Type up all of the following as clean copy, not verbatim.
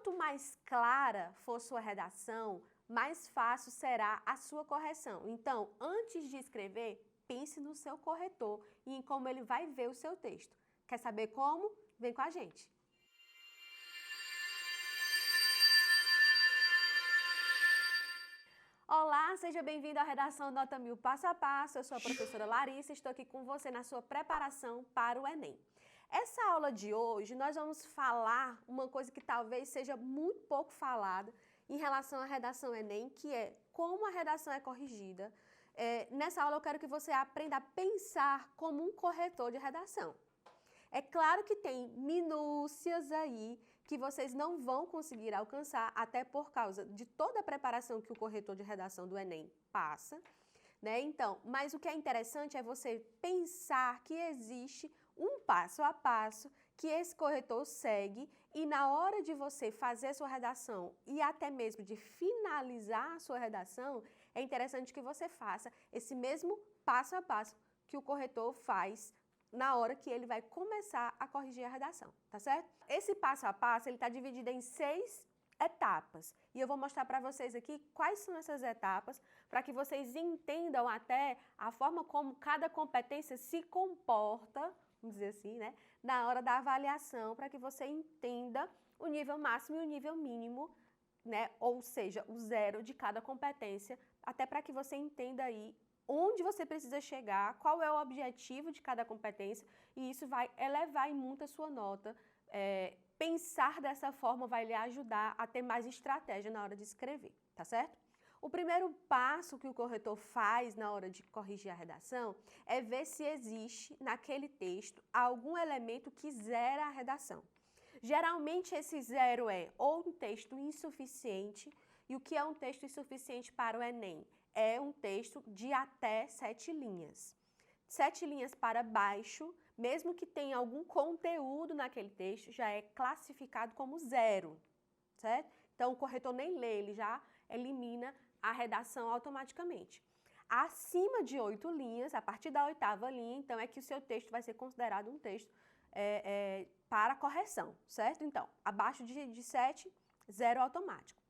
quanto mais clara for sua redação, mais fácil será a sua correção. Então, antes de escrever, pense no seu corretor e em como ele vai ver o seu texto. Quer saber como? Vem com a gente! Olá, seja bem-vindo à Redação Nota 1000 Passo a Passo. Eu sou a professora Larissa e estou aqui com você na sua preparação para o Enem. Essa aula de hoje nós vamos falar uma coisa que talvez seja muito pouco falada em relação à redação Enem, que é como a redação é corrigida. Nessa aula eu quero que você aprenda a pensar como um corretor de redação. É claro que tem minúcias aí que vocês não vão conseguir alcançar, até por causa de toda a preparação que o corretor de redação do Enem passa, né? Então, mas o que é interessante é você pensar que existe um passo a passo que esse corretor segue e na hora de você fazer a sua redação e até mesmo de finalizar a sua redação, é interessante que você faça esse mesmo passo a passo que o corretor faz na hora que ele vai começar a corrigir a redação, tá certo? Esse passo a passo, ele está dividido em 6 etapas. E eu vou mostrar para vocês aqui quais são essas etapas, para que vocês entendam até a forma como cada competência se comporta, vamos dizer assim, né, na hora da avaliação, para que você entenda o nível máximo e o nível mínimo, né, ou seja, o zero de cada competência, até para que você entenda aí onde você precisa chegar, qual é o objetivo de cada competência, e isso vai elevar em muito a sua nota. Pensar dessa forma vai lhe ajudar a ter mais estratégia na hora de escrever, tá certo? O primeiro passo que o corretor faz na hora de corrigir a redação é ver se existe naquele texto algum elemento que zera a redação. Geralmente esse zero é ou um texto insuficiente, e o que é um texto insuficiente para o Enem? É um texto de até 7 linhas. 7 linhas para baixo, mesmo que tenha algum conteúdo naquele texto, já é classificado como zero, certo? Então o corretor nem lê, ele já elimina a redação automaticamente. Acima de 8 linhas, a partir da 8ª linha, então é que o seu texto vai ser considerado um texto para correção, certo? Então, abaixo de 7, zero automático.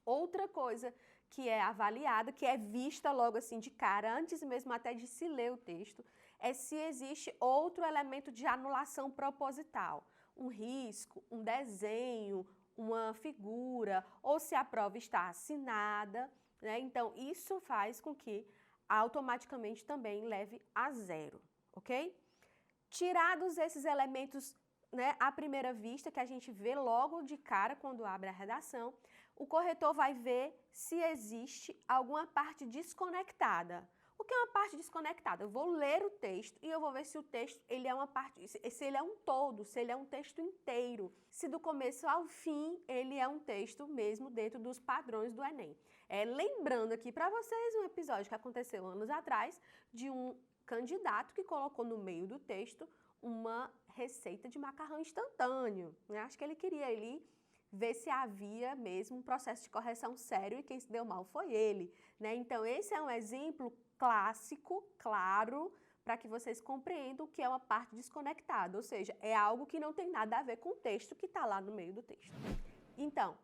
Outra coisa que é avaliada, que é vista logo assim de cara, antes mesmo até de se ler o texto, é se existe outro elemento de anulação proposital, um risco, um desenho, uma figura, ou se a prova está assinada, né? Então, isso faz com que automaticamente também leve a zero, ok? Tirados esses elementos, né, à primeira vista, que a gente vê logo de cara quando abre a redação, o corretor vai ver se existe alguma parte desconectada. O que é uma parte desconectada? Eu vou ler o texto e eu vou ver se o texto ele é uma parte, se ele é um todo, se ele é um texto inteiro, se do começo ao fim ele é um texto mesmo dentro dos padrões do Enem. Lembrando aqui para vocês um episódio que aconteceu anos atrás de um candidato que colocou no meio do texto uma receita de macarrão instantâneo, né? Acho que ele queria ali ver se havia mesmo um processo de correção sério e quem se deu mal foi ele, né? Então esse é um exemplo clássico, claro, para que vocês compreendam o que é uma parte desconectada, ou seja, é algo que não tem nada a ver com o texto que está lá no meio do texto. Então,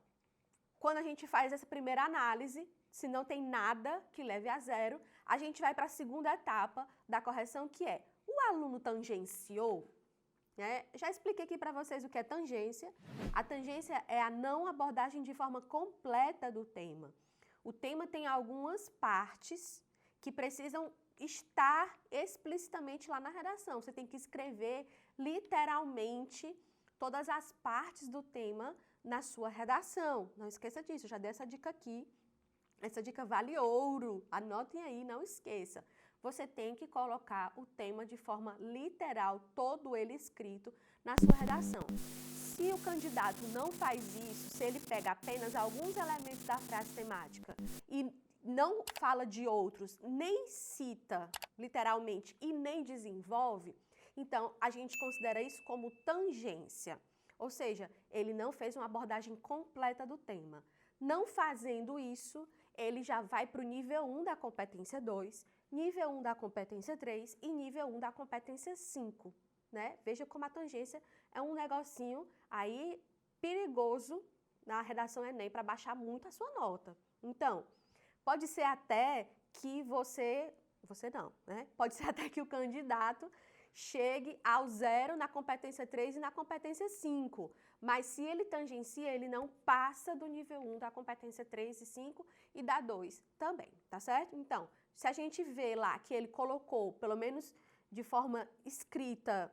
quando a gente faz essa primeira análise, se não tem nada que leve a zero, a gente vai para a segunda etapa da correção, que é o aluno tangenciou, né? Já expliquei aqui para vocês o que é tangência. A tangência é a não abordagem de forma completa do tema. O tema tem algumas partes que precisam estar explicitamente lá na redação. Você tem que escrever literalmente todas as partes do tema na sua redação. Não esqueça disso, eu já dei essa dica aqui. Essa dica vale ouro, anotem aí, não esqueça. Você tem que colocar o tema de forma literal, todo ele escrito, na sua redação. Se o candidato não faz isso, se ele pega apenas alguns elementos da frase temática e não fala de outros, nem cita literalmente e nem desenvolve, então a gente considera isso como tangência. Ou seja, ele não fez uma abordagem completa do tema. Não fazendo isso, ele já vai para o nível 1 da competência 2, nível 1 da competência 3 e nível 1 da competência 5, né? Veja como a tangência é um negocinho aí perigoso na redação Enem para baixar muito a sua nota. Então, pode ser até que você não, né? Pode ser até que o candidato chegue ao 0 na competência 3 e na competência 5. Mas se ele tangencia, ele não passa do nível 1 da competência 3 e 5 e da 2 também, tá certo? Então, se a gente vê lá que ele colocou, pelo menos de forma escrita,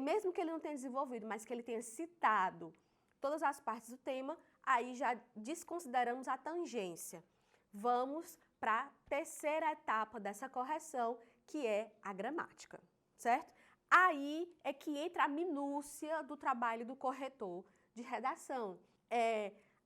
mesmo que ele não tenha desenvolvido, mas que ele tenha citado todas as partes do tema, aí já desconsideramos a tangência. Vamos para a terceira etapa dessa correção, que é a gramática, certo? Aí é que entra a minúcia do trabalho do corretor de redação,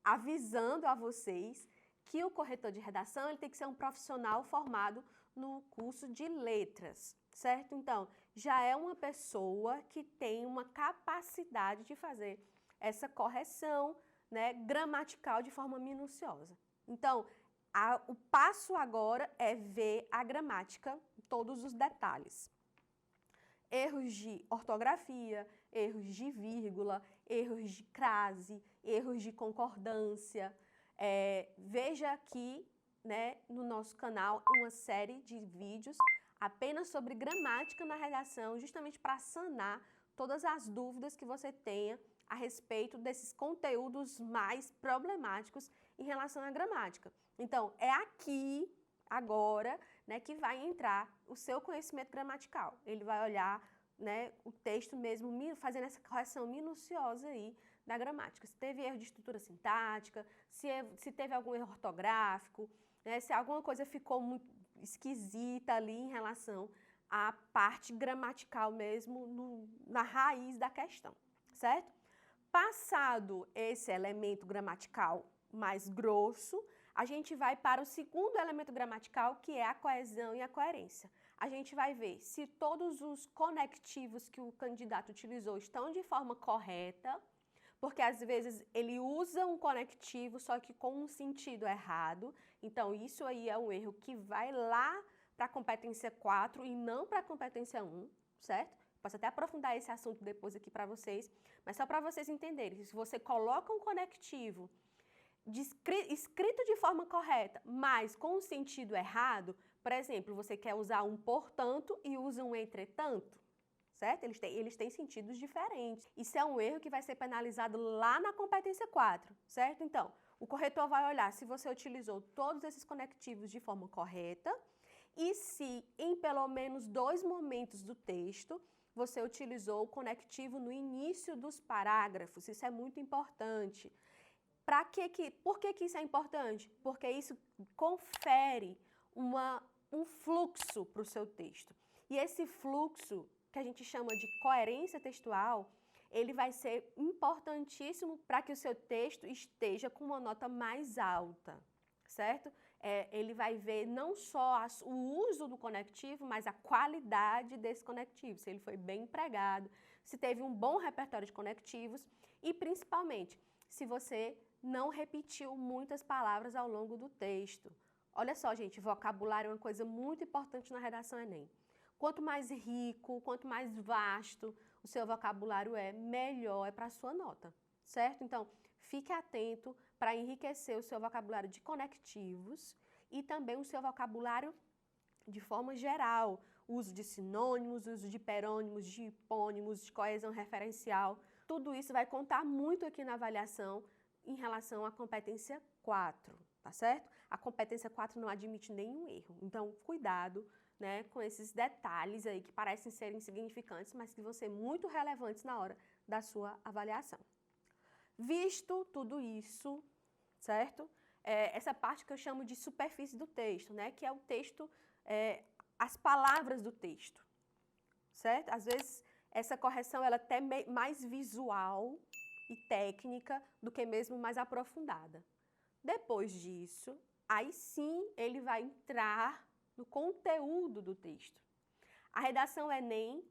avisando a vocês que o corretor de redação ele tem que ser um profissional formado no curso de letras, certo? Então, já é uma pessoa que tem uma capacidade de fazer essa correção, né, gramatical de forma minuciosa. Então, o passo agora é ver a gramática, todos os detalhes. Erros de ortografia, erros de vírgula, erros de crase, erros de concordância. Veja aqui, né, no nosso canal uma série de vídeos apenas sobre gramática na redação, justamente para sanar todas as dúvidas que você tenha a respeito desses conteúdos mais problemáticos em relação à gramática. Então, é aqui, agora, né, que vai entrar o seu conhecimento gramatical. Ele vai olhar, né, o texto mesmo, fazendo essa correção minuciosa aí da gramática. Se teve erro de estrutura sintática, se teve algum erro ortográfico, né, se alguma coisa ficou muito esquisita ali em relação à parte gramatical mesmo, na raiz da questão, certo? Passado esse elemento gramatical mais grosso, a gente vai para o segundo elemento gramatical, que é a coesão e a coerência. A gente vai ver se todos os conectivos que o candidato utilizou estão de forma correta, porque às vezes ele usa um conectivo, só que com um sentido errado. Então, isso aí é um erro que vai lá para a competência 4 e não para a competência 1, certo? Posso até aprofundar esse assunto depois aqui para vocês, mas só para vocês entenderem. Se você coloca um conectivo escrito de forma correta, mas com um sentido errado, por exemplo, você quer usar um portanto e usa um entretanto, certo? Eles têm sentidos diferentes. Isso é um erro que vai ser penalizado lá na competência 4, certo? Então, o corretor vai olhar se você utilizou todos esses conectivos de forma correta e se, em pelo menos 2 momentos do texto, você utilizou o conectivo no início dos parágrafos. Isso é muito importante. Por que isso é importante? Porque isso confere um fluxo para o seu texto. E esse fluxo, que a gente chama de coerência textual, ele vai ser importantíssimo para que o seu texto esteja com uma nota mais alta, certo? Ele vai ver não só o uso do conectivo, mas a qualidade desse conectivo, se ele foi bem empregado, se teve um bom repertório de conectivos e, principalmente, se você não repetiu muitas palavras ao longo do texto. Olha só, gente, vocabulário é uma coisa muito importante na redação Enem. Quanto mais rico, quanto mais vasto o seu vocabulário melhor é para a sua nota, certo? Então, fique atento para enriquecer o seu vocabulário de conectivos e também o seu vocabulário de forma geral. Uso de sinônimos, uso de hiperônimos, de hipônimos, de coesão referencial. Tudo isso vai contar muito aqui na avaliação em relação à competência 4, tá certo? A competência 4 não admite nenhum erro. Então, cuidado, né, com esses detalhes aí que parecem ser insignificantes, mas que vão ser muito relevantes na hora da sua avaliação. Visto tudo isso, certo? Essa parte que eu chamo de superfície do texto, né, que é o texto, as palavras do texto, certo? Às vezes, essa correção ela é até mais visual e técnica do que mesmo mais aprofundada. Depois disso, aí sim ele vai entrar no conteúdo do texto. A redação Enem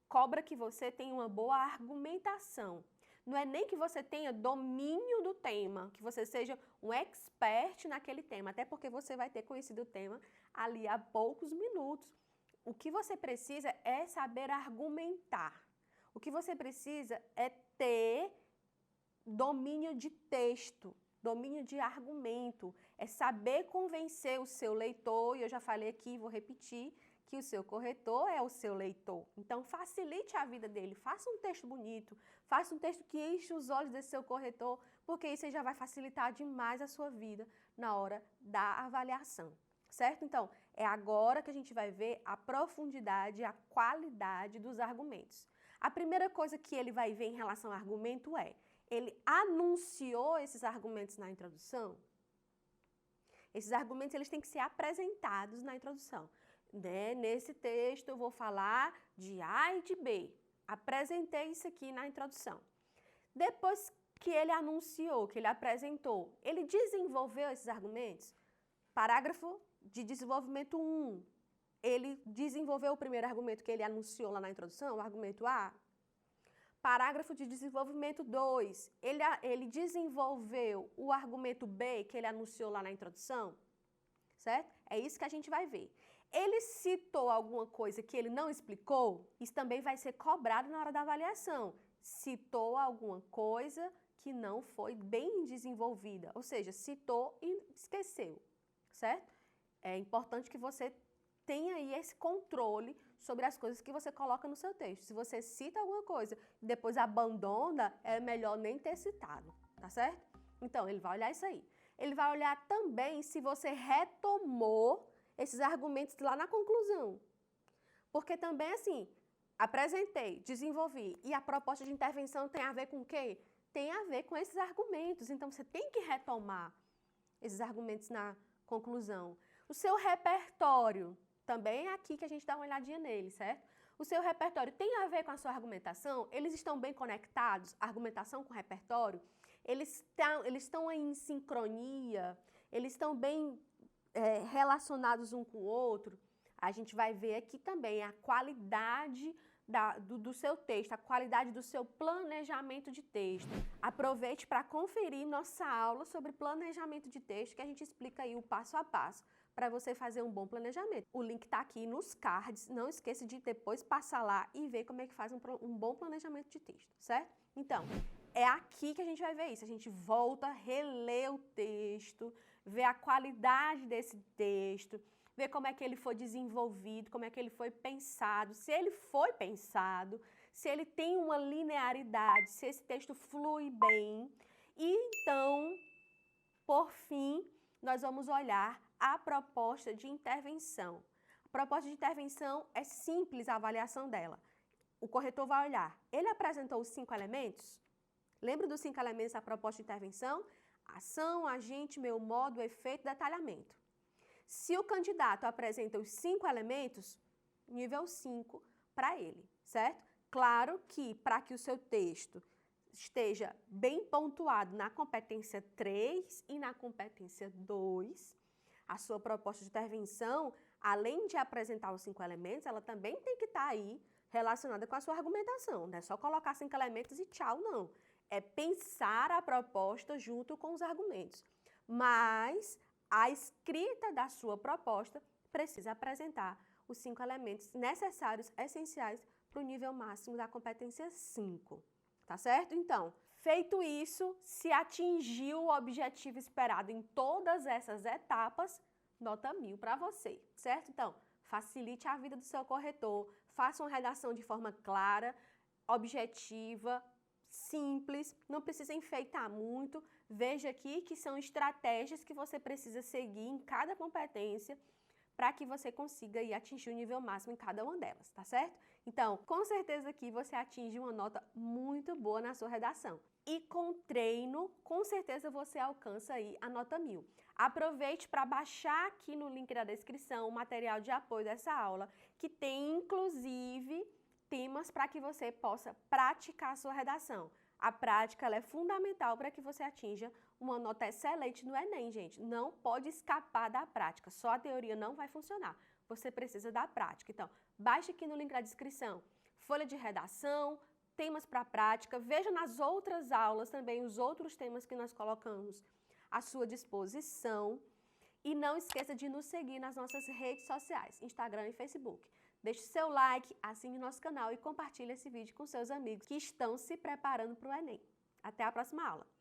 cobra que você tenha uma boa argumentação. Não é nem que você tenha domínio do tema, que você seja um expert naquele tema, até porque você vai ter conhecido o tema ali há poucos minutos. O que você precisa é saber argumentar. O que você precisa é ter domínio de texto, domínio de argumento, é saber convencer o seu leitor, e eu já falei aqui, vou repetir, que o seu corretor é o seu leitor. Então, facilite a vida dele, faça um texto bonito, faça um texto que enche os olhos desse seu corretor, porque isso aí já vai facilitar demais a sua vida na hora da avaliação, certo? Então, é agora que a gente vai ver a profundidade e a qualidade dos argumentos. A primeira coisa que ele vai ver em relação ao argumento é, ele anunciou esses argumentos na introdução? Esses argumentos eles têm que ser apresentados na introdução. Né? Nesse texto eu vou falar de A e de B. Apresentei isso aqui na introdução. Depois que ele anunciou, que ele apresentou, ele desenvolveu esses argumentos? Parágrafo de desenvolvimento 1. Ele desenvolveu o primeiro argumento que ele anunciou lá na introdução, o argumento A? Parágrafo de desenvolvimento 2. Ele desenvolveu o argumento B que ele anunciou lá na introdução? Certo? É isso que a gente vai ver. Ele citou alguma coisa que ele não explicou? Isso também vai ser cobrado na hora da avaliação. Citou alguma coisa que não foi bem desenvolvida, ou seja, citou e esqueceu, certo? É importante que você tenha aí esse controle sobre as coisas que você coloca no seu texto. Se você cita alguma coisa e depois abandona, é melhor nem ter citado, tá certo? Então, ele vai olhar isso aí. Ele vai olhar também se você retomou esses argumentos lá na conclusão. Porque também, assim, apresentei, desenvolvi, e a proposta de intervenção tem a ver com o quê? Tem a ver com esses argumentos. Então, você tem que retomar esses argumentos na conclusão. O seu repertório, também é aqui que a gente dá uma olhadinha nele, certo? O seu repertório tem a ver com a sua argumentação? Eles estão bem conectados? Argumentação com repertório? Eles estão em sincronia? Eles estão bem relacionados um com o outro? A gente vai ver aqui também a qualidade do seu texto, a qualidade do seu planejamento de texto. Aproveite para conferir nossa aula sobre planejamento de texto, que a gente explica aí o passo a passo para você fazer um bom planejamento. O link está aqui nos cards, não esqueça de depois passar lá e ver como é que faz um bom planejamento de texto, certo? Então, é aqui que a gente vai ver isso. A gente volta, relê o texto, vê a qualidade desse texto, ver como é que ele foi desenvolvido, como é que ele foi pensado, se ele foi pensado, se ele tem uma linearidade, se esse texto flui bem. E então, por fim, nós vamos olhar a proposta de intervenção. A proposta de intervenção é simples a avaliação dela. O corretor vai olhar, ele apresentou os 5 elementos? Lembra dos 5 elementos da proposta de intervenção? Ação, agente, meio, modo, efeito, detalhamento. Se o candidato apresenta os 5 elementos, nível 5 para ele, certo? Claro que para que o seu texto esteja bem pontuado na competência 3 e na competência 2, a sua proposta de intervenção, além de apresentar os 5 elementos, ela também tem que estar aí relacionada com a sua argumentação. Não é só colocar 5 elementos e tchau, não. É pensar a proposta junto com os argumentos. Mas a escrita da sua proposta precisa apresentar os 5 elementos necessários, essenciais, para o nível máximo da competência 5. Tá certo? Então, feito isso, se atingiu o objetivo esperado em todas essas etapas, nota 1000 para você, certo? Então, facilite a vida do seu corretor, faça uma redação de forma clara, objetiva, simples, não precisa enfeitar muito. Veja aqui que são estratégias que você precisa seguir em cada competência para que você consiga aí atingir o nível máximo em cada uma delas, tá certo? Então, com certeza aqui você atinge uma nota muito boa na sua redação. E com treino, com certeza você alcança aí a nota 1000. Aproveite para baixar aqui no link da descrição o material de apoio dessa aula, que tem inclusive temas para que você possa praticar a sua redação. A prática ela é fundamental para que você atinja uma nota excelente no Enem, gente. Não pode escapar da prática, só a teoria não vai funcionar. Você precisa da prática. Então, baixe aqui no link da descrição folha de redação, temas para prática, veja nas outras aulas também os outros temas que nós colocamos à sua disposição. E não esqueça de nos seguir nas nossas redes sociais, Instagram e Facebook. Deixe seu like, assine nosso canal e compartilhe esse vídeo com seus amigos que estão se preparando para o Enem. Até a próxima aula!